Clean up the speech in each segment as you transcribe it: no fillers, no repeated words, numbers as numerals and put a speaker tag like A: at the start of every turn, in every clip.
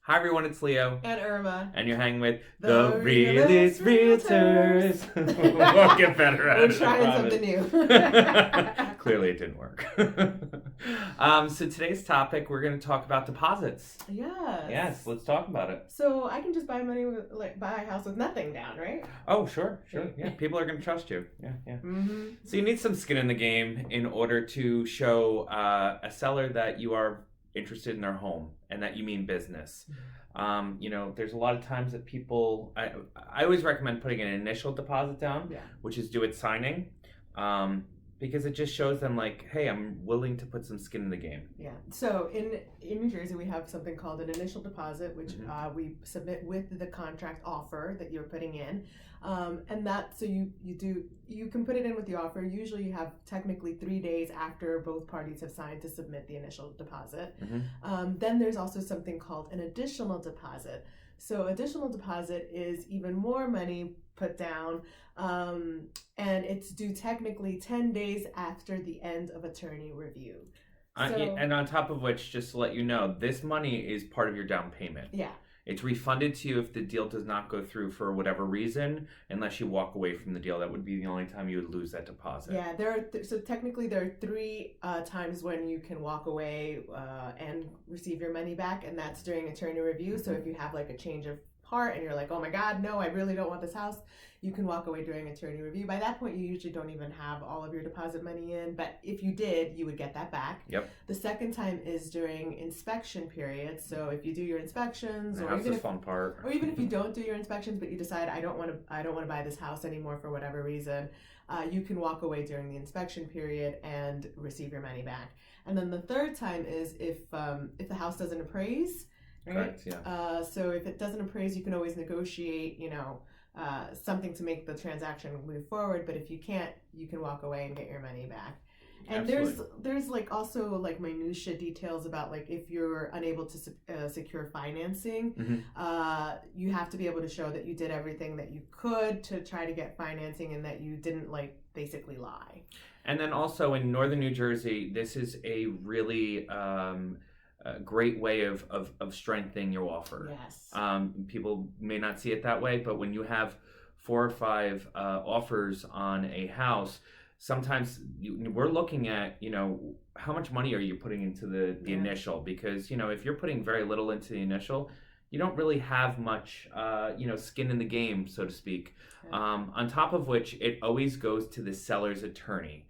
A: Hi everyone, it's Leo.
B: And Irma.
A: And you're hanging with
B: The
A: Realest Realtors. We'll get better at it.
B: We're trying something new.
A: Clearly it didn't work. So today's topic, we're going to talk about deposits. Yes, let's talk about it.
B: So I can just buy buy a house with nothing down, right?
A: Oh, sure. Yeah, people are going to trust you. Yeah.
B: Mm-hmm.
A: So you need some skin in the game in order to show a seller that you are interested in their home and that you mean business. There's a lot of times that people, I always recommend putting an initial deposit down, which is due at signing, because it just shows them like, hey, I'm willing to put some skin in the game.
B: Yeah. So in New Jersey, we have something called an initial deposit, which we submit with the contract offer that you're putting in. And that, so you can put it in with the offer. Usually you have technically 3 days after both parties have signed to submit the initial deposit. Then there's also something called an additional deposit. So additional deposit is even more money put down, and it's due technically 10 days after the end of attorney review.
A: And on top of which, just to let you know, this money is part of your down payment.
B: Yeah.
A: It's refunded to you if the deal does not go through for whatever reason, unless you walk away from the deal. That would be the only time you would lose that deposit.
B: Yeah, so technically there are 3 times when you can walk away and receive your money back, and that's during attorney review. So if you have like a change of heart and you're like, oh my God, no, I really don't want this house, you can walk away during attorney review. By that point, you usually don't even have all of your deposit money in, but if you did, you would get that back.
A: Yep.
B: The second time is during inspection period. So if you do your inspections,
A: that's the fun part.
B: Or even if you don't do your inspections, but you decide I don't want to buy this house anymore for whatever reason, you can walk away during the inspection period and receive your money back. And then the third time is if the house doesn't appraise. Right?
A: Correct, yeah.
B: So if it doesn't appraise, you can always negotiate, something to make the transaction move forward. But if you can't, you can walk away and get your money back. And there's like also like minutia details about like if you're unable to secure financing, you have to be able to show that you did everything that you could to try to get financing and that you didn't like basically lie.
A: And then also in northern New Jersey, this is a really a great way of strengthening your offer.
B: Yes.
A: People may not see it that way, but when you have 4 or 5 offers on a house, sometimes we're looking at, how much money are you putting into the initial? Because, if you're putting very little into the initial, you don't really have much, skin in the game, so to speak. Okay. On top of which, it always goes to the seller's attorney.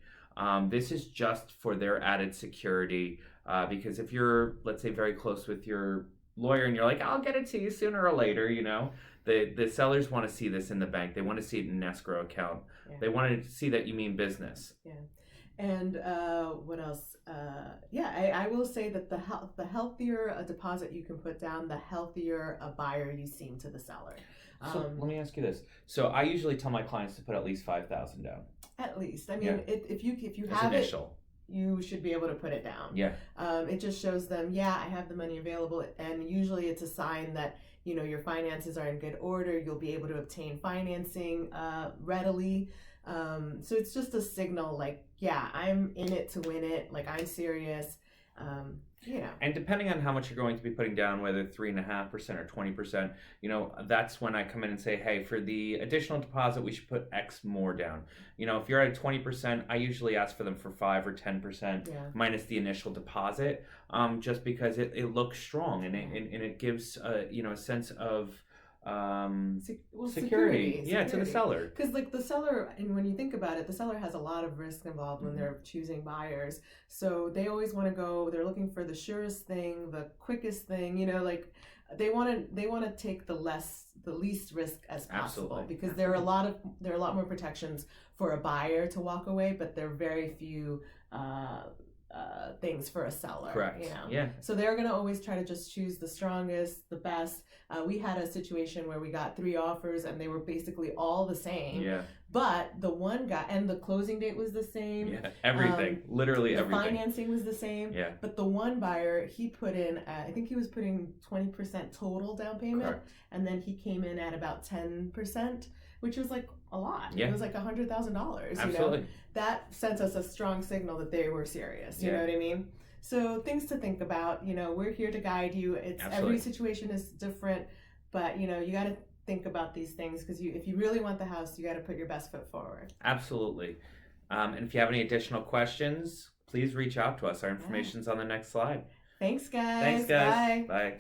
A: This is just for their added security. Because if you're, let's say, very close with your lawyer and you're like, I'll get it to you sooner or later, the sellers want to see this in the bank. They want to see it in an escrow account. Yeah. They want to see that you mean business.
B: Yeah. And what else? I will say that the healthier a deposit you can put down, the healthier a buyer you seem to the seller.
A: So let me ask you this. So I usually tell my clients to put at least $5,000 down.
B: At least. I mean, if you
A: as
B: have
A: initial.
B: You should be able to put it down.
A: Yeah.
B: It just shows them, I have the money available, and usually it's a sign that your finances are in good order. You'll be able to obtain financing readily. So it's just a signal, like, I'm in it to win it. Like, I'm serious. And
A: depending on how much you're going to be putting down, whether 3.5% or 20%, that's when I come in and say, hey, for the additional deposit, we should put X more down. If you're at 20%, I usually ask for them for 5 or 10% minus the initial deposit, just because it looks strong and it gives a sense of security to the seller,
B: because like the seller, and when you think about it, the seller has a lot of risk involved when they're choosing buyers, so they always want to they're looking for the surest thing, the quickest thing, like they want to take the least risk as possible.
A: Absolutely.
B: Because there are a lot more protections for a buyer to walk away, but there are very few things for a seller.
A: Correct. Yeah.
B: So they're going to always try to just choose the strongest, the best. We had a situation where we got 3 offers and they were basically all the same.
A: Yeah.
B: But the one guy, and the closing date was the same.
A: Yeah. Everything. Literally everything.
B: The financing was the same.
A: Yeah.
B: But the one buyer, he put in, I think he was putting 20% total down payment.
A: Correct.
B: And then he came in at about 10%, which was like a lot.
A: Yeah.
B: It was like $100,000.
A: Absolutely.
B: That sent us a strong signal that they were serious. You know what I mean? So things to think about. We're here to guide you. It's
A: Absolutely.
B: every situation is different, but you got to think about these things because if you really want the house, you got to put your best foot forward.
A: Absolutely. And if you have any additional questions, please reach out to us. Our information's on the next slide.
B: Thanks, guys.
A: Thanks, guys. Bye.